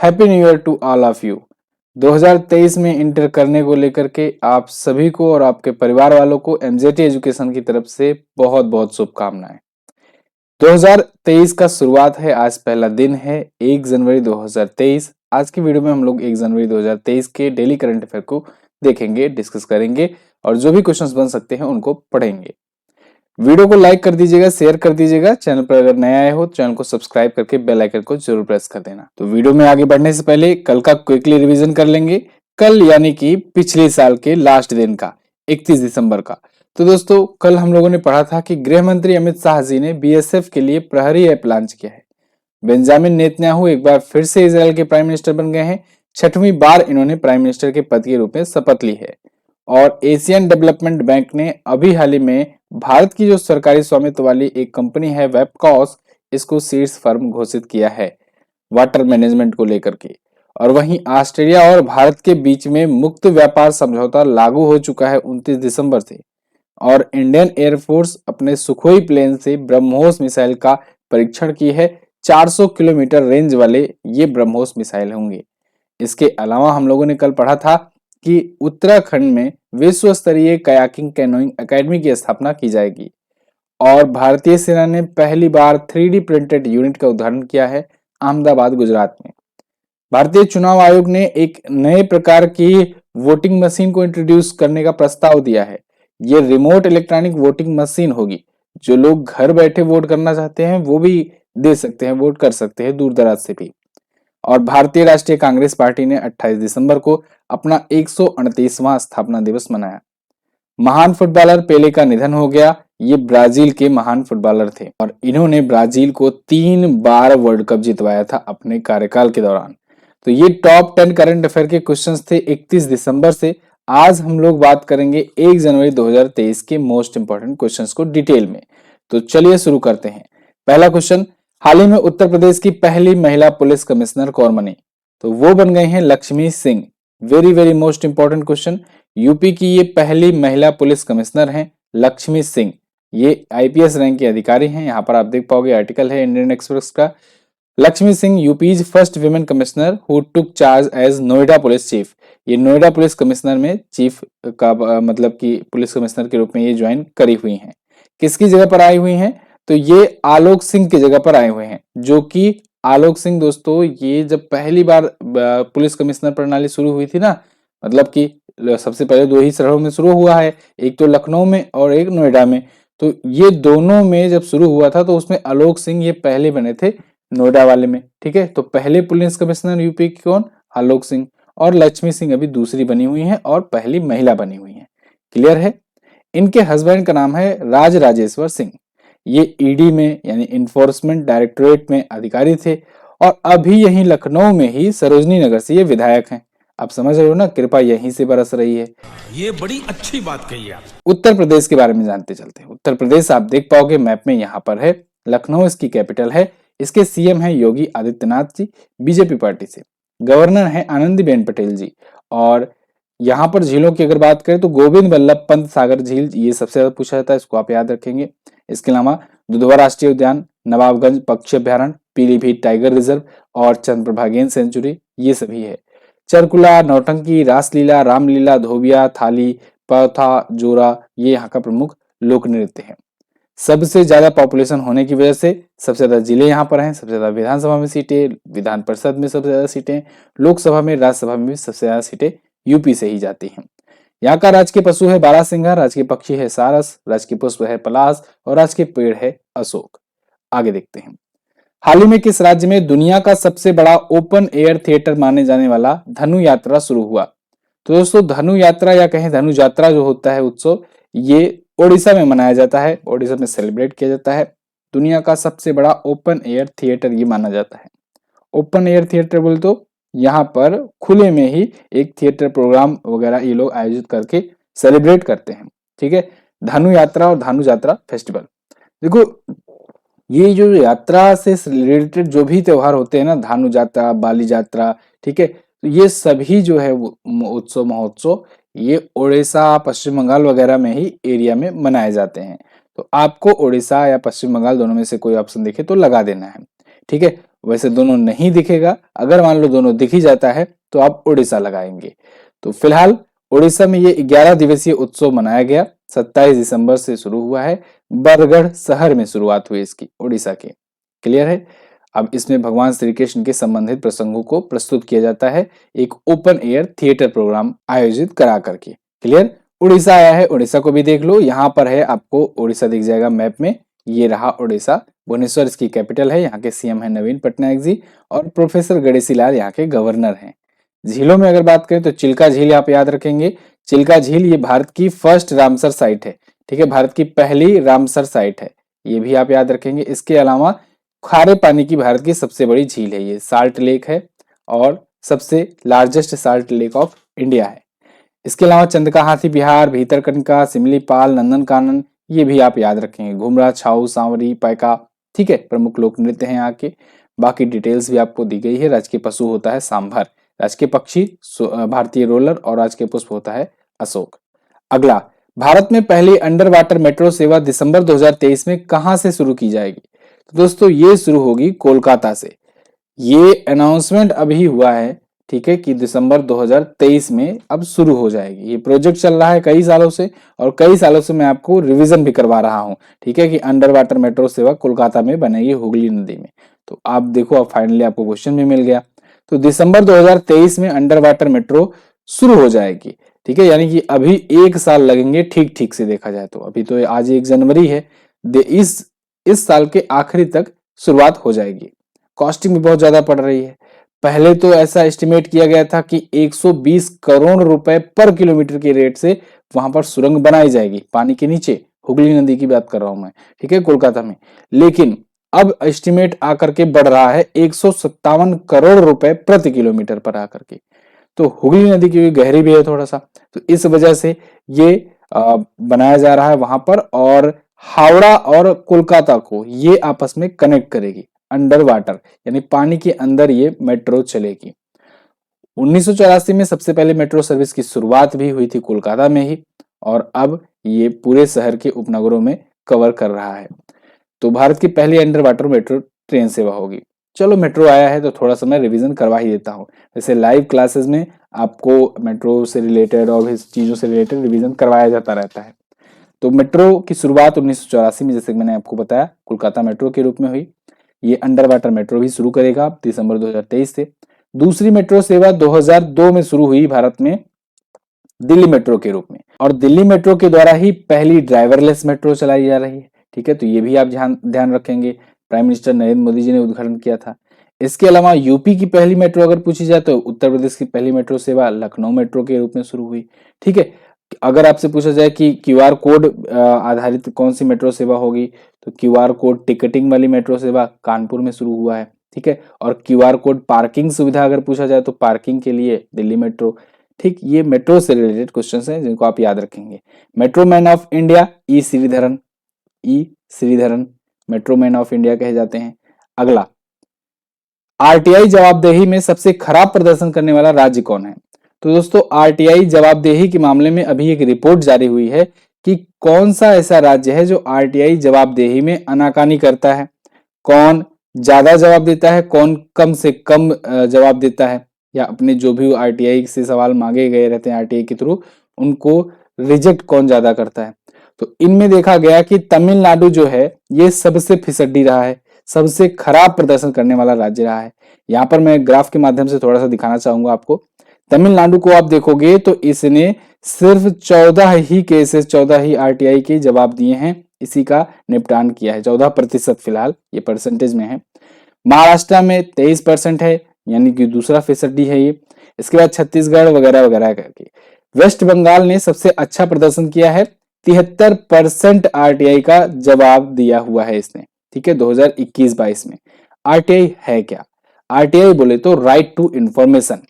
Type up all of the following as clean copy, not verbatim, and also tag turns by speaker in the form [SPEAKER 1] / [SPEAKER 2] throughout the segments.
[SPEAKER 1] Happy new year to all of you. 2023 में inter करने को लेकर के आप सभी को और आपके परिवार वालों को एमजेटी एजुकेशन की तरफ से बहुत बहुत शुभकामनाएं। 2023 का शुरुआत है, आज पहला दिन है 1 जनवरी 2023। आज की वीडियो में हम लोग 1 जनवरी 2023 के डेली करंट अफेयर को देखेंगे, डिस्कस करेंगे और जो भी क्वेश्चंस बन सकते हैं उनको पढ़ेंगे। वीडियो को लाइक कर दीजिएगा, शेयर कर दीजिएगा। चैनल पर अगर नया आए हो तो चैनल को सब्सक्राइब करके बेल आइकन को जरूर प्रेस कर देना। तो वीडियो में आगे बढ़ने से पहले कल का क्विकली रिवीजन कर लेंगे। कल यानी कि पिछले साल के लास्ट दिन का 31 दिसंबर का। तो दोस्तों कल हम लोगों ने पढ़ा था कि गृह मंत्री अमित शाह जी ने बीएसएफ के लिए प्रहरी ऐप लॉन्च किया है। बेंजामिन नेतन्याहू एक बार फिर से इजराइल के प्राइम मिनिस्टर बन गए हैं। 6वीं बार इन्होंने प्राइम मिनिस्टर के पद के रूप में शपथ ली है। और एशियन डेवलपमेंट बैंक ने अभी हाल ही में भारत की जो सरकारी स्वामित्व वाली एक कंपनी है वेबकॉस, इसको शीर्ष फर्म घोषित किया है वाटर मैनेजमेंट को लेकर के। और वहीं ऑस्ट्रेलिया और भारत के बीच में मुक्त व्यापार समझौता लागू हो चुका है 29 दिसंबर से। और इंडियन एयरफोर्स अपने सुखोई प्लेन से ब्रह्मोस मिसाइल का परीक्षण की है। 400 किलोमीटर रेंज वाले ये ब्रह्मोस मिसाइल होंगे। इसके अलावा हम लोगों ने कल पढ़ा था कि उत्तराखंड में विश्व स्तरीय कयाकिंग कैनोइंग एकेडमी की स्थापना की जाएगी। और भारतीय सेना ने पहली बार 3D प्रिंटेड यूनिट का उदाहरण किया है अहमदाबाद, गुजरात में। भारतीय चुनाव आयोग ने एक नए प्रकार की वोटिंग मशीन को इंट्रोड्यूस करने का प्रस्ताव दिया है। ये रिमोट इलेक्ट्रॉनिक वोटिंग मशीन होगी। जो लोग घर बैठे वोट करना चाहते हैं वो भी दे सकते हैं, वोट कर सकते हैं दूर दराज से भी। और भारतीय राष्ट्रीय कांग्रेस पार्टी ने 28 दिसंबर को अपना 138वां स्थापना दिवस मनाया। महान फुटबॉलर पेले का निधन हो गया। ये ब्राजील के महान फुटबॉलर थे और इन्होंने ब्राजील को 3 बार वर्ल्ड कप जितवाया था अपने कार्यकाल के दौरान। तो ये टॉप 10 करंट अफेयर के क्वेश्चंस थे 31 दिसंबर से। आज हम लोग बात करेंगे 1 जनवरी 2023 के मोस्ट इंपोर्टेंट क्वेश्चंस को डिटेल में। तो चलिए शुरू करते हैं। पहला क्वेश्चन, हाल ही में उत्तर प्रदेश की पहली महिला पुलिस कमिश्नर कौन बनी? तो वो बन गई हैं Lakshmi Singh. Very very most important question. UP की ये पहली महिला पुलिस कमिश्नर हैं लक्ष्मी सिंह। ये आईपीएस रैंक के अधिकारी हैं। यहाँ पर आप देख पाओगे, आर्टिकल है इंडियन एक्सप्रेस का। Lakshmi Singh UP's first women commissioner who took charge as Noida police chief. ये नोएडा पुलिस कमिश्नर में चीफ का मतलब कि पुलिस कमिश्नर के रूप में ये ज्वाइन करी हुई हैं। किसकी जगह पर आई हुई हैं? तो ये आलोक सिंह की जगह पर आए हुए हैं। जो कि आलोक सिंह दोस्तों, ये जब पहली बार पुलिस कमिश्नर प्रणाली शुरू हुई थी ना, मतलब कि सबसे पहले 2 ही शहरों में शुरू हुआ है, एक तो लखनऊ में और एक नोएडा में। तो ये दोनों में जब शुरू हुआ था तो उसमें आलोक सिंह ये पहले बने थे नोएडा वाले में। ठीक है, तो पहले पुलिस कमिश्नर यूपी की कौन? आलोक सिंह। और लक्ष्मी सिंह अभी दूसरी बनी हुई हैं और पहली महिला बनी हुई हैं। क्लियर है? इनके हस्बैंड का नाम है राज राजेश्वर सिंह। ये ईडी में यानी इन्फोर्समेंट डायरेक्टोरेट में अधिकारी थे और अभी यहीं लखनऊ में ही सरोजनी नगर से ये विधायक हैं। आप समझ रहे हो ना, कृपा यहीं से बरस रही है।
[SPEAKER 2] ये बड़ी अच्छी बात कही आप।
[SPEAKER 1] उत्तर प्रदेश के बारे में जानते चलते हैं। उत्तर प्रदेश आप देख पाओगे मैप में, यहाँ पर है लखनऊ, इसकी कैपिटल है। इसके सीएम है योगी आदित्यनाथ जी, बीजेपी पार्टी से। गवर्नर है आनंदीबेन पटेल जी। और यहाँ पर झीलों की अगर बात करें तो गोविंद वल्लभ पंत सागर झील ये सबसे ज्यादा पूछा जाता है, इसको आप याद रखेंगे। इसके अलावा दुधवा राष्ट्रीय उद्यान, नवाबगंज पक्षी अभ्यारण्य, पीलीभीत टाइगर रिजर्व और चंद्रप्रभा गेंद सेंचुरी ये सभी है। चरकुला, नौटंकी, रासलीला, रामलीला, धोबिया, थाली, पौथा, जोरा ये यहाँ का प्रमुख लोक नृत्य है। सबसे ज्यादा पॉपुलेशन होने की वजह से सबसे ज्यादा जिले यहाँ पर हैं, सबसे ज्यादा विधानसभा में सीटें, विधान परिषद में सबसे ज्यादा सीटें, लोकसभा में, राज्यसभा में भी सबसे ज्यादा सीटें यूपी से ही जाती हैं। यहाँ का राजकीय पशु है बारहसिंगा, राजकीय पक्षी है सारस, राजकीय पुष्प है पलाश और राजकीय पेड़ है अशोक। आगे देखते हैं। हाल ही में किस राज्य में दुनिया का सबसे बड़ा ओपन एयर थिएटर माने जाने वाला धनु यात्रा शुरू हुआ? तो दोस्तों धनु यात्रा या कहें धनु यात्रा जो होता है उत्सव, ये ओडिशा में मनाया जाता है, ओडिशा में सेलिब्रेट किया जाता है। दुनिया का सबसे बड़ा ओपन एयर थिएटर ये माना जाता है। ओपन एयर थिएटर बोले तो यहाँ पर खुले में ही एक थिएटर प्रोग्राम वगैरह ये लोग आयोजित करके सेलिब्रेट करते हैं। ठीक है, धनु यात्रा और धनु यात्रा फेस्टिवल। देखो ये जो यात्रा से रिलेटेड जो भी त्योहार होते हैं ना, धानु यात्रा, बाली यात्रा, ठीक है, तो ये सभी जो है उत्सव महोत्सव ये ओडिशा, पश्चिम बंगाल वगैरह में ही एरिया में मनाए जाते हैं। तो आपको ओडिशा या पश्चिम बंगाल दोनों में से कोई ऑप्शन दिखे तो लगा देना है। ठीक है, वैसे दोनों नहीं दिखेगा, अगर मान लो दोनों दिख ही जाता है तो आप उड़ीसा लगाएंगे। तो फिलहाल उड़ीसा में ये 11 दिवसीय उत्सव मनाया गया, 27 दिसंबर से शुरू हुआ है, बरगढ़ शहर में शुरुआत हुई इसकी, उड़ीसा के। क्लियर है। अब इसमें भगवान श्री कृष्ण के संबंधित प्रसंगों को प्रस्तुत किया जाता है, एक ओपन एयर थिएटर प्रोग्राम आयोजित करा करके। क्लियर। उड़ीसा आया है, उड़ीसा को भी देख लो, यहाँ पर है, आपको उड़ीसा दिख जाएगा मैप में। ये रहा उड़ीसा, भुवनेश्वर इसकी कैपिटल है, यहाँ के सीएम है नवीन पटनायक जी, और प्रोफेसर गणेशी लाल यहाँ के गवर्नर हैं। झीलों में अगर बात करें तो चिल्का झील आप याद रखेंगे। चिल्का झील ये भारत की फर्स्ट रामसर साइट है, ठीक है, भारत की पहली रामसर साइट है, ये भी आप याद रखेंगे। इसके अलावा खारे पानी की भारत की सबसे बड़ी झील है, ये साल्ट लेक है और सबसे largest salt lake of India है। इसके अलावा चंद्रका हाथी बिहार, भीतरकनिका, सिमलीपाल, नंदनकानन, ये भी आप याद रखेंगे। घुमरा, छाऊ, सांवरी, पैका, ठीक है, प्रमुख लोक नृत्य हैं यहाँ के। बाकी डिटेल्स भी आपको दी गई है। राजकीय पशु होता है सांभर, राजकीय पक्षी भारतीय रोलर और राजकीय पुष्प होता है अशोक। अगला, भारत में पहली अंडर वाटर मेट्रो सेवा दिसंबर 2023 में कहां से शुरू की जाएगी? तो दोस्तों ये शुरू होगी कोलकाता से। ये अनाउंसमेंट अभी हुआ है, ठीक है, कि दिसंबर 2023 में अब शुरू हो जाएगी। ये प्रोजेक्ट चल रहा है कई सालों से, और कई सालों से मैं आपको रिवीजन भी करवा रहा हूं, ठीक है, कि अंडर वाटर मेट्रो सेवा कोलकाता में बनेगी, हुगली नदी में। तो आप देखो, अब फाइनली आपको क्वेश्चन भी मिल गया। तो दिसंबर 2023 में अंडर वाटर मेट्रो शुरू हो जाएगी, ठीक है, यानी कि अभी 1 साल लगेंगे ठीक ठीक से देखा जाए तो। अभी तो आज 1 जनवरी है, इस साल के आखिरी तक शुरुआत हो जाएगी। कॉस्टिंग भी बहुत ज्यादा पड़ रही है। पहले तो ऐसा एस्टिमेट किया गया था कि 120 करोड़ रुपए पर किलोमीटर के रेट से वहां पर सुरंग बनाई जाएगी पानी के नीचे, हुगली नदी की बात कर रहा हूं मैं, ठीक है, कोलकाता में। लेकिन अब एस्टिमेट आकर के बढ़ रहा है 157 करोड़ रुपए प्रति किलोमीटर पर आकर के। तो हुगली नदी की गहरी भी है थोड़ा सा, तो इस वजह से ये बनाया जा रहा है वहां पर, और हावड़ा और कोलकाता को ये आपस में कनेक्ट करेगी अंडर वाटर, यानी पानी के अंदर ये मेट्रो चलेगी। 1984 में सबसे पहले मेट्रो सर्विस की शुरुआत भी हुई थी कोलकाता में ही, और अब ये पूरे शहर के उपनगरों में कवर कर रहा है। तो भारत की पहली अंडर वाटर मेट्रो ट्रेन सेवा होगी। चलो, मेट्रो आया है तो थोड़ा सा मैं रिवीजन करवा ही देता हूँ। जैसे लाइव क्लासेस में आपको मेट्रो से रिलेटेड और भी चीजों से रिलेटेड रिवीजन करवाया जाता रहता है। तो मेट्रो की शुरुआत 1984 में, जैसे मैंने आपको बताया, कोलकाता मेट्रो के रूप में हुई। ये अंडर वाटर मेट्रो भी शुरू करेगा दिसंबर 2023 से। दूसरी मेट्रो सेवा 2002 में शुरू हुई भारत में दिल्ली मेट्रो के रूप में, और दिल्ली मेट्रो के द्वारा ही पहली ड्राइवरलेस मेट्रो चलाई जा रही है, ठीक है। तो ये भी आप ध्यान रखेंगे, प्राइम मिनिस्टर नरेंद्र मोदी जी ने उद्घाटन किया था। इसके अलावा यूपी की पहली मेट्रो अगर पूछी जाए तो उत्तर प्रदेश की पहली मेट्रो सेवा लखनऊ मेट्रो के रूप में शुरू हुई, ठीक है। अगर आपसे पूछा जाए कि क्यूआर कोड आधारित कौन सी मेट्रो सेवा होगी, तो क्यूआर कोड टिकटिंग वाली मेट्रो सेवा कानपुर में शुरू हुआ है, ठीक है। और क्यूआर कोड पार्किंग सुविधा अगर पूछा जाए तो पार्किंग के लिए दिल्ली मेट्रो, ठीक। ये मेट्रो से रिलेटेड क्वेश्चंस हैं जिनको आप याद रखेंगे। Metro man of India E Sreedharan metro man of India कहे जाते हैं। अगला, आरटीआई जवाबदेही में सबसे खराब प्रदर्शन करने वाला राज्य कौन है? तो दोस्तों, आरटीआई जवाबदेही के मामले में अभी एक रिपोर्ट जारी हुई है कि कौन सा ऐसा राज्य है जो आरटीआई जवाबदेही में आनाकानी करता है, कौन ज्यादा जवाब देता है, कौन कम से कम जवाब देता है, या अपने जो भी आरटीआई से सवाल मांगे गए रहते हैं आरटीआई के थ्रू, उनको रिजेक्ट कौन ज्यादा करता है। तो इनमें देखा गया कि तमिलनाडु जो है ये सबसे फिसड्डी रहा है, सबसे खराब प्रदर्शन करने वाला राज्य रहा है। यहाँ पर मैं ग्राफ के माध्यम से थोड़ा सा दिखाना चाहूंगा आपको। तमिलनाडु को आप देखोगे तो इसने सिर्फ 14 ही केसेस, 14 ही आरटीआई के जवाब दिए हैं, इसी का निपटान किया है, 14%, फिलहाल ये परसेंटेज में है। महाराष्ट्र में 23% है, यानी कि दूसरा फिसड्डी है ये। इसके बाद छत्तीसगढ़ वगैरह वगैरह करके। वेस्ट बंगाल ने सबसे अच्छा प्रदर्शन किया है, 73% आरटीआई का जवाब दिया हुआ है इसने, ठीक है, 2021-22 में। आरटीआई है क्या? आरटीआई बोले तो right to information,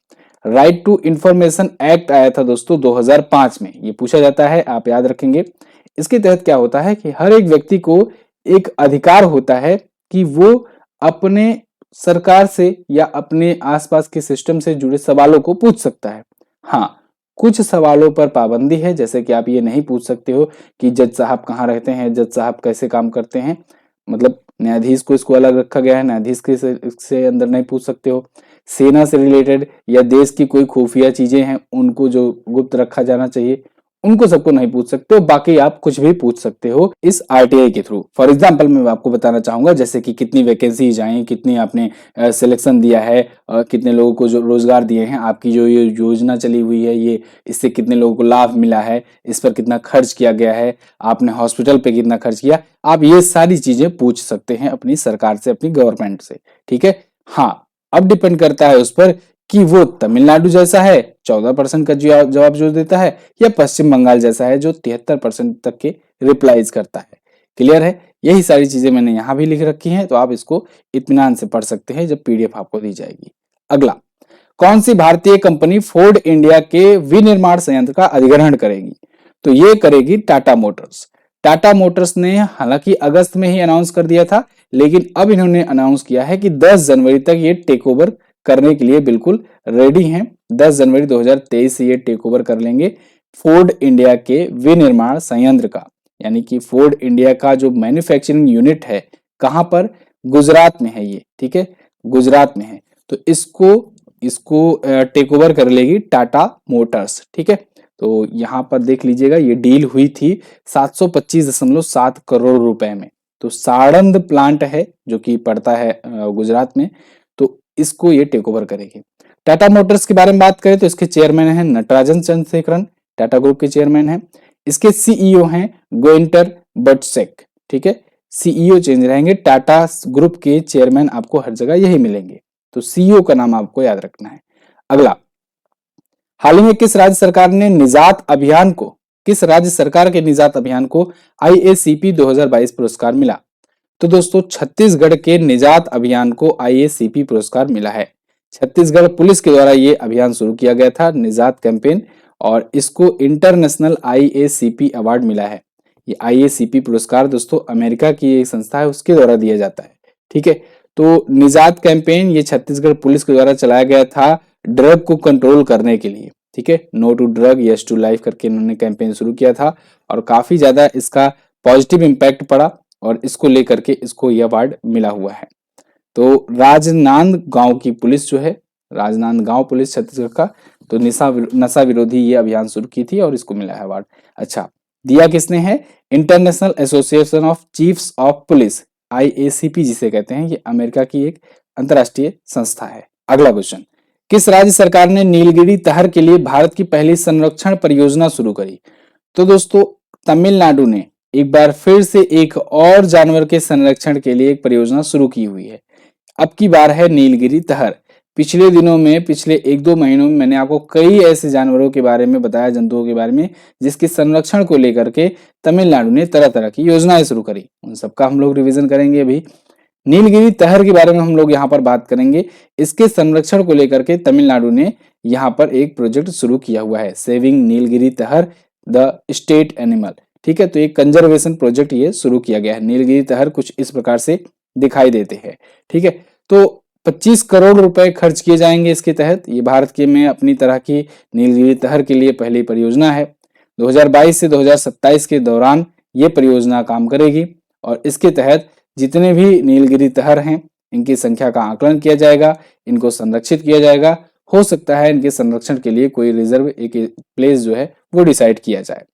[SPEAKER 1] right to information act आया था दोस्तों 2005 में, ये पूछा जाता है, आप याद रखेंगे। इसके तहत क्या होता है कि हर एक व्यक्ति को एक अधिकार होता है कि वो अपने सरकार से या अपने आसपास के सिस्टम से जुड़े सवालों को पूछ सकता है। हाँ, कुछ सवालों पर पाबंदी है, जैसे कि आप ये नहीं पूछ सकते हो कि जज साहब कहाँ रहते हैं, जज साहब कैसे काम करते हैं, मतलब न्यायाधीश को इसको अलग रखा गया है, न्यायाधीश के से अंदर नहीं पूछ सकते हो। सेना से रिलेटेड या देश की कोई खुफिया चीजें हैं उनको जो गुप्त रखा जाना चाहिए उनको सबको नहीं पूछ सकते हो, बाकी आप कुछ भी पूछ सकते हो इस आरटीआई के थ्रू। फॉर एग्जांपल मैं आपको बताना चाहूंगा जैसे कि कितनी वैकेंसीज आई, कितनी आपने सिलेक्शन दिया है, कितने लोगों को जो रोजगार दिए हैं, आपकी जो ये योजना चली हुई है ये इससे कितने लोगों को लाभ मिला है, इस पर कितना खर्च किया गया है, आपने हॉस्पिटल पे कितना खर्च किया, आप ये सारी चीजें पूछ सकते हैं अपनी सरकार से, अपनी गवर्नमेंट से। ठीक है, हाँ अब डिपेंड करता है उस पर कि वो तमिलनाडु जैसा है 14% का जवाब जो देता है, या पश्चिम बंगाल जैसा है जो 73% तक के रिप्लाईज करता है। क्लियर है, यही सारी चीजें मैंने यहां भी लिख रखी हैं, तो आप इसको इत्मीनान से पढ़ सकते हैं जब पीडीएफ आपको दी जाएगी। अगला, कौन सी भारतीय कंपनी फोर्ड इंडिया के विनिर्माण संयंत्र का अधिग्रहण करेगी? तो ये करेगी टाटा मोटर्स। टाटा मोटर्स ने हालांकि अगस्त में ही अनाउंस कर दिया था, लेकिन अब इन्होंने अनाउंस किया है कि 10 जनवरी तक ये टेक ओवर करने के लिए बिल्कुल रेडी हैं। 10 जनवरी 2023 से ये टेक ओवर कर लेंगे फोर्ड इंडिया के विनिर्माण संयंत्र का, यानी कि फोर्ड इंडिया का जो मैन्युफैक्चरिंग यूनिट है, कहां पर? गुजरात में है ये। ठीक है, गुजरात में है, तो इसको टेक ओवर कर लेगी टाटा मोटर्स। ठीक है, तो यहां पर देख लीजिएगा ये डील हुई थी 725.7 करोड़ रुपए में। तो साड़ंद प्लांट है जो कि पड़ता है गुजरात में, तो इसको ये टेक ओवर करेगी। टाटा मोटर्स के बारे में बात करें तो इसके चेयरमैन हैं नटराजन चंद्रशेखरन, टाटा ग्रुप के चेयरमैन हैं। इसके सीईओ हैं गोइंटर बटसेक। ठीक है, सीईओ चेंज रहेंगे, टाटा ग्रुप के चेयरमैन आपको हर जगह यही मिलेंगे, तो सीईओ का नाम आपको याद रखना है। अगला, हाल ही में किस राज्य सरकार ने निजात अभियान को, किस राज्य सरकार के निजात अभियान को आईएसीपी 2022 पुरस्कार मिला? तो दोस्तों छत्तीसगढ़ के निजात अभियान को आईएसीपी पुरस्कार मिला है। छत्तीसगढ़ पुलिस के द्वारा ये अभियान शुरू किया गया था, निजात कैंपेन, और इसको इंटरनेशनल आईएसीपी अवार्ड मिला है। ये आईएसीपी पुरस्कार दोस्तों अमेरिका की एक संस्था है, उसके द्वारा दिया जाता है। ठीक है, तो निजात कैंपेन ये छत्तीसगढ़ पुलिस के द्वारा चलाया गया था ड्रग को कंट्रोल करने के लिए। ठीक है, no to drug yes to life करके इन्होंने कैंपेन शुरू किया था, और काफी ज्यादा इसका पॉजिटिव इम्पैक्ट पड़ा, और इसको लेकर के इसको यह अवार्ड मिला हुआ है। तो राजनांदगांव की पुलिस जो है, राजनांदगांव पुलिस छत्तीसगढ़ का, तो नशा विरोधी ये अभियान शुरू की थी और इसको मिला है अवार्ड। अच्छा, दिया किसने है? International association of chiefs of police, आईएसीपी जिसे कहते हैं, ये अमेरिका की एक अंतरराष्ट्रीय संस्था है। अगला क्वेश्चन, किस राज्य सरकार ने नीलगिरी तहर के लिए भारत की पहली संरक्षण परियोजना शुरू करी? तो दोस्तों तमिलनाडु ने एक बार फिर से एक और जानवर के संरक्षण के लिए एक परियोजना शुरू की हुई है। अब की बार है नीलगिरी तहर। पिछले दिनों में, पिछले 1-2 महीनों में मैंने आपको कई ऐसे जानवरों के बारे में बताया, जंतुओं के बारे में, जिसके संरक्षण को लेकर के तमिलनाडु ने तरह तरह की योजनाएं शुरू करी। उन सबका हम लोग रिवीजन करेंगे। अभी नीलगिरी तहर के बारे में हम लोग यहाँ पर बात करेंगे। इसके संरक्षण को लेकर के तमिलनाडु ने यहाँ पर एक प्रोजेक्ट शुरू किया हुआ है, सेविंग नीलगिरी तहर द स्टेट एनिमल। ठीक है, तो एक कंजर्वेशन प्रोजेक्ट ये शुरू किया गया है। नीलगिरी तहर कुछ इस प्रकार से दिखाई देते हैं। ठीक है, तो 25 करोड़ रुपए खर्च किए जाएंगे इसके तहत। ये भारत के में अपनी तरह की नीलगिरी तहर के लिए पहली परियोजना है। 2022 से 2027 के दौरान ये परियोजना काम करेगी, और इसके तहत जितने भी नीलगिरी तहर हैं इनकी संख्या का आकलन किया जाएगा, इनको संरक्षित किया जाएगा। हो सकता है इनके संरक्षण के लिए कोई रिजर्व एक प्लेस जो है वो डिसाइड किया जाए,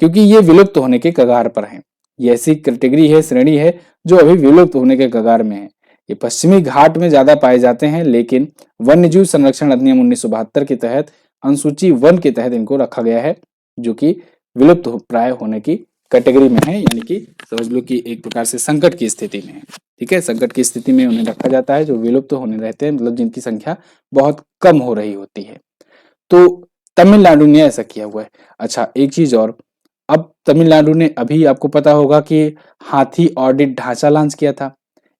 [SPEAKER 1] क्योंकि ये विलुप्त होने के कगार पर हैं। ये ऐसी कैटेगरी है, श्रेणी है जो अभी विलुप्त होने के कगार में है। ये पश्चिमी घाट में ज्यादा पाए जाते हैं, लेकिन वन्यजीव संरक्षण अधिनियम 1972 के तहत अनुसूची 1 के तहत इनको रखा गया है, जो कि विलुप्त प्राय होने की कैटेगरी में है, यानी कि समझ लो कि एक प्रकार से संकट की स्थिति में है। ठीक है, संकट की स्थिति में उन्हें रखा जाता है, जो विलुप्त होने रहते हैं, मतलब जिनकी संख्या बहुत कम हो रही होती है। तो तमिलनाडु ने ऐसा किया हुआ है। अच्छा, एक चीज और, अब तमिलनाडु ने, अभी आपको पता होगा कि हाथी ऑडिट ढांचा लॉन्च किया था।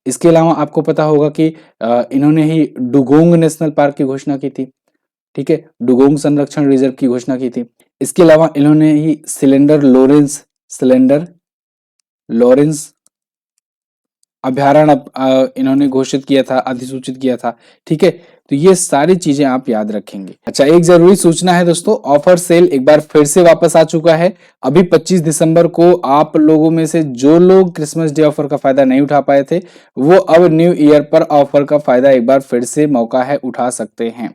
[SPEAKER 1] इसके अलावा आपको पता होगा कि इन्होंने ही डुगोंग नेशनल पार्क की घोषणा की थी। ठीक है, डुगोंग संरक्षण रिजर्व की घोषणा की थी। इसके अलावा इन्होंने ही सिलेंडर लॉरेंस अभ्यारण्य इन्होंने घोषित किया था, अधिसूचित किया था। ठीक है, तो ये सारी चीजें आप याद रखेंगे। अच्छा, एक जरूरी सूचना है दोस्तों, ऑफर सेल एक बार फिर से वापस आ चुका है। अभी 25 दिसंबर को आप लोगों में से जो लोग क्रिसमस डे ऑफर का फायदा नहीं उठा पाए थे, वो अब न्यू ईयर पर ऑफर का फायदा एक बार फिर से मौका है, उठा सकते हैं।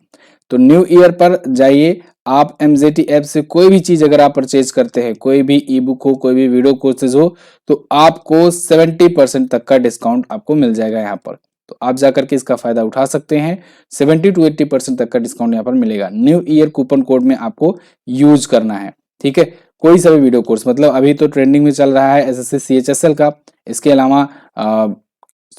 [SPEAKER 1] तो न्यू ईयर पर जाइए, आप एमजेटी ऐप से कोई भी चीज अगर आप परचेज करते हैं, कोई भी ई बुक हो, कोई भी वीडियो कोर्सेज हो, तो आपको 70% तक का डिस्काउंट आपको मिल जाएगा यहाँ पर। तो आप जाकर के इसका फायदा उठा सकते हैं। 70 to 80% तक का डिस्काउंट यहाँ पर मिलेगा। न्यू ईयर कूपन कोड में आपको यूज करना है, ठीक है। कोई सा भी वीडियो कोर्स, मतलब अभी तो ट्रेंडिंग में चल रहा है एसएससी सीएचएसएल का, इसके अलावा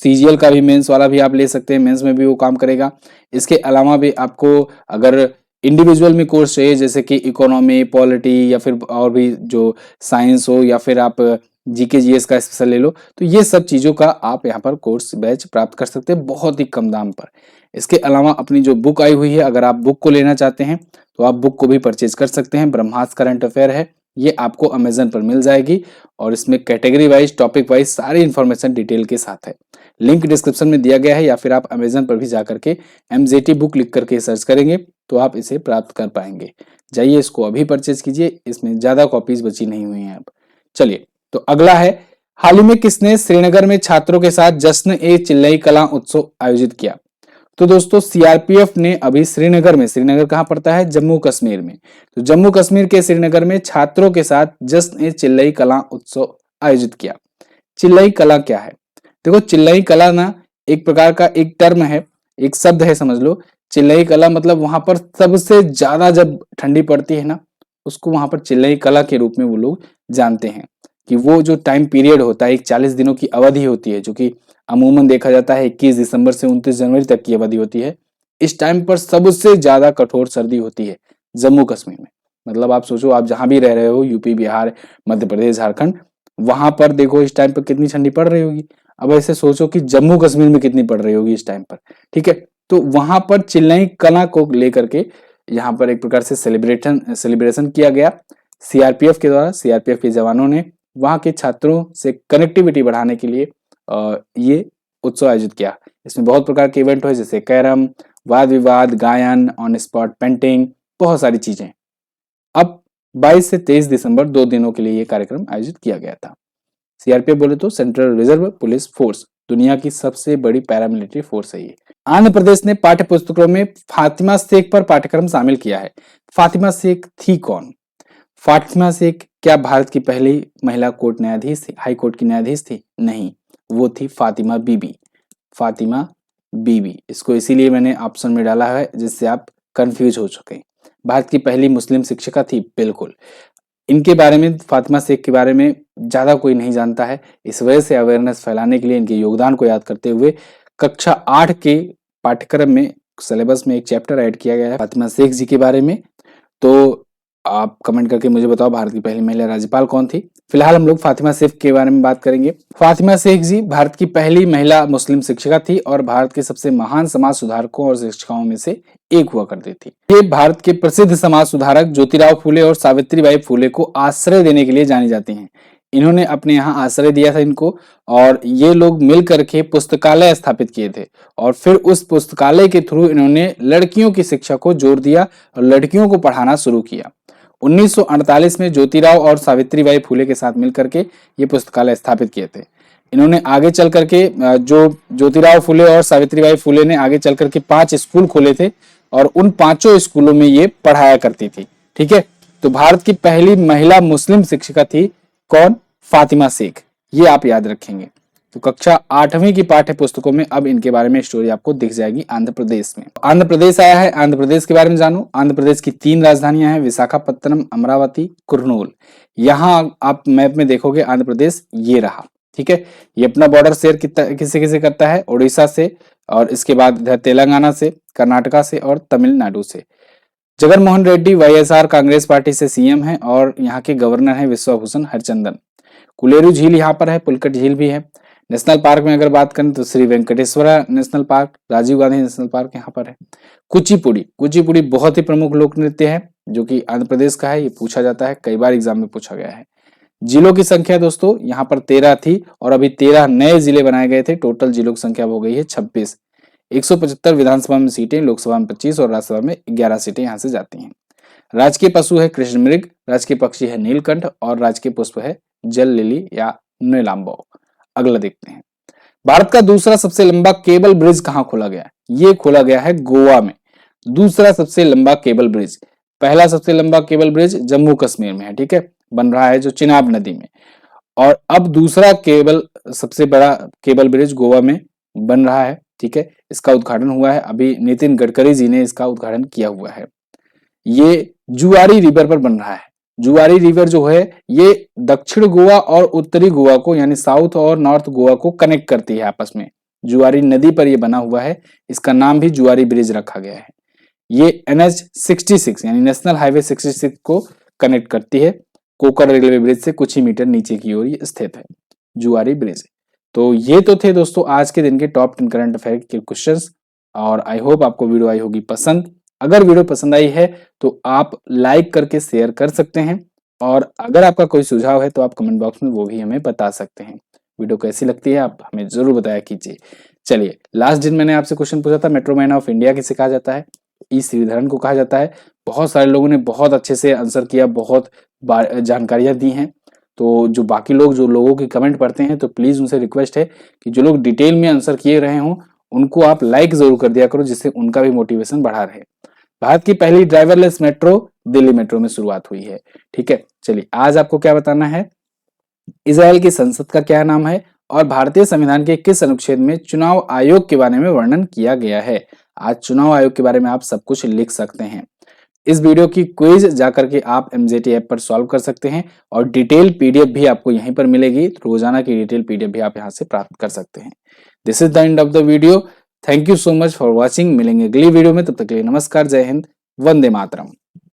[SPEAKER 1] सीजीएल का भी, मेंस वाला भी आप ले सकते हैं, मेंस में भी वो काम करेगा। इसके अलावा भी आपको अगर इंडिविजुअल में कोर्स चाहिए, जैसे कि इकोनॉमी, पॉलिटी, या फिर और भी जो साइंस हो, या फिर आप जीके जीएस का स्पेशल ले लो, तो ये सब चीजों का आप यहाँ पर कोर्स बैच प्राप्त कर सकते हैं बहुत ही कम दाम पर। इसके अलावा अपनी जो बुक आई हुई है, अगर आप बुक को लेना चाहते हैं तो आप बुक को भी परचेज कर सकते हैं। ब्रह्मास्त्र करंट अफेयर है, ये आपको अमेजन पर मिल जाएगी और इसमें कैटेगरी वाइज, टॉपिक वाइज सारी इंफॉर्मेशन डिटेल के साथ है। लिंक डिस्क्रिप्शन में दिया गया है, या फिर आप अमेजन पर भी जाकर के एमजेटी बुक लिख करके सर्च करेंगे तो आप इसे प्राप्त कर पाएंगे। जाइए, इसको अभी परचेज कीजिए, इसमें ज्यादा कॉपीज बची नहीं हुई हैं अब। चलिए, तो अगला है, हाल ही में किसने श्रीनगर में छात्रों के साथ जश्न ए चिल्लई कला उत्सव आयोजित किया? तो दोस्तों सीआरपीएफ ने अभी श्रीनगर में, श्रीनगर कहां पड़ता है? जम्मू कश्मीर में। तो जम्मू कश्मीर के श्रीनगर में छात्रों के साथ जश्न ए चिल्लई कला उत्सव आयोजित किया। चिल्लई कला क्या है? देखो, चिल्लई कला ना एक प्रकार का एक टर्म है, एक शब्द है, समझ लो। चिल्लई कला मतलब वहां पर सबसे ज्यादा जब ठंडी पड़ती है ना, उसको वहां पर चिल्लई कला के रूप में वो लोग जानते हैं। कि वो जो टाइम पीरियड होता है, एक 40 दिनों की अवधि होती है, जो कि अमूमन देखा जाता है 21 दिसंबर से 29 जनवरी तक की अवधि होती है। इस टाइम पर सबसे ज्यादा कठोर सर्दी होती है जम्मू कश्मीर में। मतलब आप सोचो, आप जहां भी रह रहे हो, यूपी, बिहार, मध्य प्रदेश, झारखंड, वहां पर देखो इस टाइम पर कितनी ठंडी पड़ रही होगी। अब ऐसे सोचो कि जम्मू कश्मीर में कितनी पड़ रही होगी इस टाइम पर, ठीक है। तो वहां पर चिल्लई कला को लेकर के यहाँ पर एक प्रकार से सेलिब्रेशन किया गया सीआरपीएफ के द्वारा। सीआरपीएफ के जवानों ने वहां के छात्रों से कनेक्टिविटी बढ़ाने के लिए ये उत्सव आयोजित किया। इसमें बहुत प्रकार के इवेंट हुए, जैसे कैरम, वाद विवाद, गायन, ऑन स्पॉट पेंटिंग, बहुत सारी चीजें। अब 22 से 23 दिसंबर 2 दिनों के लिए ये कार्यक्रम आयोजित किया गया था। सीआरपीएफ बोले तो सेंट्रल रिजर्व पुलिस फोर्स, दुनिया की सबसे बड़ी पैरामिलिट्री फोर्स है ये। आंध्र प्रदेश ने पाठ्य पुस्तकों में फातिमा शेख पर पाठ्यक्रम शामिल किया है। फातिमा शेख थी कौन? फातिमा शेख क्या भारत की पहली महिला कोर्ट न्यायाधीश थी, हाई कोर्ट की न्यायाधीश थी? नहीं, वो थी फातिमा बीबी। फातिमा बीबी, इसको इसीलिए मैंने ऑप्शन में डाला है जिससे आप कंफ्यूज हो चुके। भारत की पहली मुस्लिम शिक्षिका थी, बिल्कुल। इनके बारे में, फातिमा शेख के बारे में ज्यादा कोई नहीं जानता है। इस वजह से अवेयरनेस फैलाने के लिए, इनके योगदान को याद करते हुए कक्षा 8 के पाठ्यक्रम में, सिलेबस में एक चैप्टर ऐड किया गया है फातिमा शेख जी के बारे में। तो आप कमेंट करके मुझे बताओ, भारत की पहली महिला राज्यपाल कौन थी? फिलहाल हम लोग फातिमा शेख के बारे में बात करेंगे। फातिमा शेख जी भारत की पहली महिला मुस्लिम शिक्षिका थी और भारत के सबसे महान समाज सुधारकों और शिक्षिकाओं में से एक हुआ करती थी। ये भारत के प्रसिद्ध समाज सुधारक ज्योतिराव फूले और सावित्रीबाई फूले को आश्रय देने के लिए जानी जाती हैं। इन्होंने अपने यहाँ आश्रय दिया था इनको, और ये लोग मिल करके पुस्तकालय स्थापित किए थे, और फिर उस पुस्तकालय के थ्रू इन्होंने लड़कियों की शिक्षा को जोर दिया और लड़कियों को पढ़ाना शुरू किया। 1948 में ज्योतिराव और सावित्रीबाई फूले के साथ मिलकर के ये पुस्तकालय स्थापित किए थे। इन्होंने आगे चल करके, जो ज्योतिराव फूले और सावित्रीबाई फूले ने आगे चल करके 5 स्कूल खोले थे, और उन 5 स्कूलों में ये पढ़ाया करती थी, ठीक है। तो भारत की पहली महिला मुस्लिम शिक्षिका थी कौन? फातिमा शेख, ये आप याद रखेंगे। तो कक्षा 8वीं की पाठ्य पुस्तकों में अब इनके बारे में स्टोरी आपको दिख जाएगी आंध्र प्रदेश में। आंध्र प्रदेश आया है, आंध्र प्रदेश के बारे में जानो। आंध्र प्रदेश की 3 राजधानियां हैं, विशाखापत्तनम, अमरावती, कुर्नूल। यहाँ आप मैप में देखोगे आंध्र प्रदेश ये रहा, ठीक है। ये अपना बॉर्डर शेयर किससे किसे करता है? उड़ीसा से, और इसके बाद इधर तेलंगाना से, कर्नाटका से और तमिलनाडु से। जगन मोहन रेड्डी वाईएसआर कांग्रेस पार्टी से सीएम है, और यहाँ के गवर्नर है विश्वभूषण हरिचंदन। कुलेरू झील यहाँ पर है, पुलकट झील भी है। नेशनल पार्क में अगर बात करें तो Shri Venkateswara national park, Rajiv Gandhi national park यहाँ पर है। कुचिपुड़ी बहुत ही प्रमुख लोक नृत्य है, जो कि आंध्र प्रदेश का है। ये पूछा जाता है, कई बार एग्जाम में पूछा गया है। जिलों की संख्या दोस्तों यहाँ पर 13 थी, और अभी 13 नए जिले बनाए गए थे। टोटल जिलों की संख्या हो गई है 26। 175 विधानसभा में सीटें, लोकसभा में 25 और राज्यसभा में 11 सीटें यहां से जाती हैं। राजकीय पशु है कृष्ण मृग, राजकीय पक्षी है नीलकंठ और राजकीय पुष्प है जल लिली या नीलांबो। अगला देखते हैं, भारत का दूसरा सबसे लंबा केबल ब्रिज कहां खोला गया है? ये खोला गया है गोवा में। दूसरा सबसे लंबा केबल ब्रिज, पहला सबसे लंबा केबल ब्रिज जम्मू कश्मीर में है, ठीक है, बन रहा है जो चिनाब नदी में, और अब दूसरा सबसे बड़ा केबल ब्रिज गोवा में बन रहा है, ठीक है। इसका उद्घाटन हुआ है, अभी नितिन गडकरी जी ने इसका उद्घाटन किया हुआ है। ये जुआरी रिवर पर बन रहा है। जुआरी रिवर जो है ये दक्षिण गोवा और उत्तरी गोवा को यानी साउथ और नॉर्थ गोवा को कनेक्ट करती है आपस में। जुआरी नदी पर यह बना हुआ है, इसका नाम भी जुआरी ब्रिज रखा गया है। ये NH 66 यानी नेशनल हाईवे 66 को कनेक्ट करती है कोकर रेलवे ब्रिज से कुछ ही मीटर नीचे की ओर स्थित है जुआरी ब्रिज। तो ये तो थे दोस्तों आज के दिन के टॉप 10 करंट अफेयर के क्वेश्चंस, और आई होप आपको वीडियो आई होगी पसंद। अगर वीडियो पसंद आई है तो आप लाइक करके शेयर कर सकते हैं, और अगर आपका कोई सुझाव है तो आप कमेंट बॉक्स में वो भी हमें बता सकते हैं। वीडियो कैसी लगती है आप हमें जरूर बताया कीजिए। चलिए, लास्ट दिन मैंने आपसे क्वेश्चन पूछा था मेट्रो मैन ऑफ इंडिया किसे कहा जाता है? ई श्रीधरन को कहा जाता है। बहुत सारे लोगों ने बहुत अच्छे से आंसर किया, बहुत जानकारियां दी हैं। तो जो बाकी लोग जो लोगों की कमेंट पढ़ते हैं तो प्लीज उनसे रिक्वेस्ट है कि जो लोग डिटेल में आंसर किए रहे हों उनको आप लाइक जरूर कर दिया करो, जिससे उनका भी मोटिवेशन बढ़ा रहे। भारत की पहली ड्राइवरलेस मेट्रो दिल्ली मेट्रो में शुरुआत हुई है, ठीक है। चलिए, आज आपको क्या बताना है, इजराइल की संसद का क्या नाम है और भारतीय संविधान के किस अनुच्छेद में चुनाव आयोग के बारे में वर्णन किया गया है। आज चुनाव आयोग के बारे में आप सब कुछ लिख सकते हैं। इस वीडियो की क्विज जाकर के आप MJT ऐप पर सॉल्व कर सकते हैं, और डिटेल PDF भी आपको यहीं पर मिलेगी। रोजाना की डिटेल PDF भी आप यहां से प्राप्त कर सकते हैं। This is the end of the video. Thank you so much for watching. मिलेंगे अगली वीडियो में, तब तक के लिए नमस्कार, जय हिंद, वंदे मातरम।